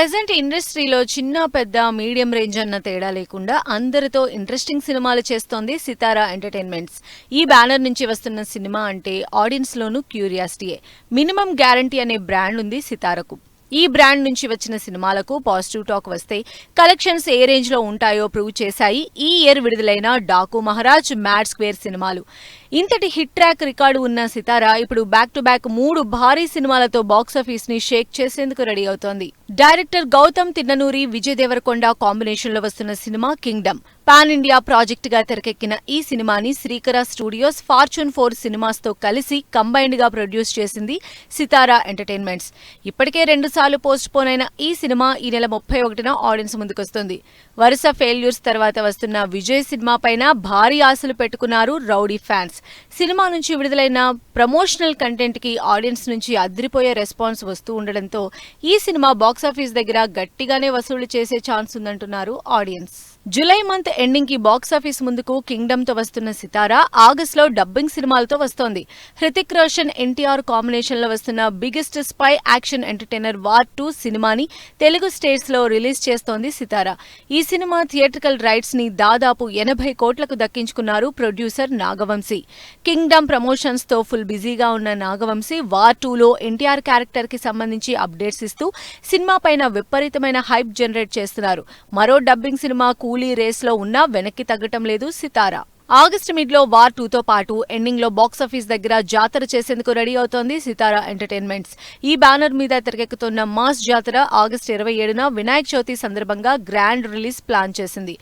Present ఇండస్ట్రీలో చిన్న పెద్ద మీడియం రేంజ్ అన్న తేడా లేకుండా అందరితో ఇంట్రెస్టింగ్ సినిమాలు చేస్తోంది సితారా ఎంటర్టైన్మెంట్స్. ఈ బ్యానర్ నుంచి వస్తున్న సినిమా అంటే ఆడియన్స్ లోనూ క్యూరియాసిటీయే. మినిమం గ్యారంటీ అనే బ్రాండ్ ఉంది సితారకు. ఈ బ్రాండ్ నుంచి వచ్చిన సినిమాలకు పాజిటివ్ టాక్ వస్తే కలెక్షన్స్ ఏ రేంజ్ లో ఉంటాయో ప్రూవ్ చేశాయి ఈ ఇయర్ విడుదలైన డాకు మహారాజ్, మ్యాడ్ స్క్వేర్ సినిమాలు. ఇంతటి హిట్ ట్రాక్ రికార్డు ఉన్న సితారా ఇప్పుడు బ్యాక్ టు బ్యాక్ 3 భారీ సినిమాలతో బాక్సాఫీస్ ని షేక్ చేసేందుకు రెడీ అవుతోంది. డైరెక్టర్ గౌతమ్ తిన్ననూరి, విజయ్ దేవరకొండ కాంబినేషన్ లో వస్తున్న cinema Kingdom. Pan India project గా తెరకెక్కిన ఈ సినిమాని శ్రీకర స్టూడియోస్, ఫార్చ్యూన్ 4 సినిమాస్ తో కలిసి కంబైన్డ్ గా ప్రొడ్యూస్ చేసింది సితారా ఎంటర్టైన్మెంట్స్. ఇప్పటికే 2 సార్లు పోస్ట్ పోన్ అయిన ఈ సినిమా ఈ నెల 31న ఆడియన్స్ ముందుకొస్తుంది. వరుస ఫెయిల్యూర్స్ తర్వాత వస్తున్న విజయ్ సినిమా పైన భారీ ఆశలు పెట్టుకున్నారు రౌడీ ఫ్యాన్స్. సినిమా నుంచి విడుదలైన ప్రమోషనల్ కంటెంట్ కి ఆడియన్స్ నుంచి అదిరిపోయే రెస్పాన్స్ వస్తూ ఉండడంతో ఈ సినిమా బాక్సాఫీస్ దగ్గర గట్టిగానే వసూలు చేసే ఛాన్స్ ఉందంటున్నారు ఆడియన్స్. జూలై మంత్ ఎండింగ్ కి బాక్సాఫీస్ ముందుకు కింగ్డమ్ తో వస్తున్న సితారా ఆగస్ట్ లో డబ్బింగ్ సినిమాలతో వస్తోంది. హృతిక్ రోషన్, ఎన్టీఆర్ కాంబినేషన్ లో వస్తున్న biggest spy action entertainer war 2 సినిమాని తెలుగు స్టేట్స్ లో రిలీజ్ చేస్తోంది సితారా. ఈ సినిమా థియేట్రికల్ రైట్స్ ని దాదాపు 80 కోట్లకు దక్కించుకున్నారు ప్రొడ్యూసర్ నాగవంశీ. కింగ్డమ్ ప్రమోషన్స్ తో ఫుల్ బిజీగా ఉన్న నాగవంశీ వార్ 2లో ఎన్టీఆర్ క్యారెక్టర్ కి సంబంధించి అప్డేట్స్ ఇస్తూ సినిమా పైన విపరీతమైన హైప్ జనరేట్ చేస్తున్నారు. మరో డబ్బింగ్ సినిమా కూలీ రేస్ లో ఉన్నా వెనక్కి తగ్గటం లేదు సితారా. ఆగస్టు మిడ్ లో వార్ 2తో పాటు ఎండింగ్ లో బాక్సాఫీస్ దగ్గర జాతర చేసేందుకు రెడీ అవుతోంది సితారా ఎంటర్టైన్మెంట్స్. ఈ బ్యానర్ మీద తెరకెక్కుతున్న మాస్ జాతర ఆగస్టు 27న వినాయక చవితి సందర్భంగా గ్రాండ్ రిలీజ్ ప్లాన్ చేసింది.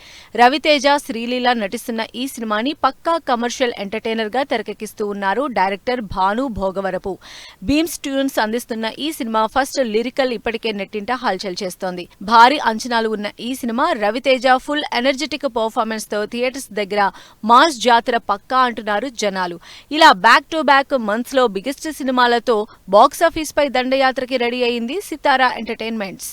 రవితేజ, శ్రీలీల నటిస్తున్న ఈ సినిమాని పక్కా కమర్షియల్ ఎంటర్టైనర్ గా తెరకెక్కిస్తూ ఉన్నారు డైరెక్టర్ భాను భోగవరపు. బీమ్స్ ట్యూన్స్ అందిస్తున్న ఈ సినిమా ఫస్ట్ లిరికల్ ఇప్పటికే నెట్టింట హల్చల్ చేస్తోంది. భారీ అంచనాలు ఉన్న ఈ సినిమా రవితేజ ఫుల్ ఎనర్జెటిక్ పర్ఫార్మెన్స్ తో థియేటర్స్ దగ్గర మాస్ జాతర పక్కా అంటున్నారు జనాలు. ఇలా బ్యాక్ టు బ్యాక్ మంత్స్ లో బిగ్గెస్ట్ సినిమాలతో బాక్సాఫీస్ పై దండయాత్రకి రెడీ అయింది సితారా ఎంటర్టైన్మెంట్స్.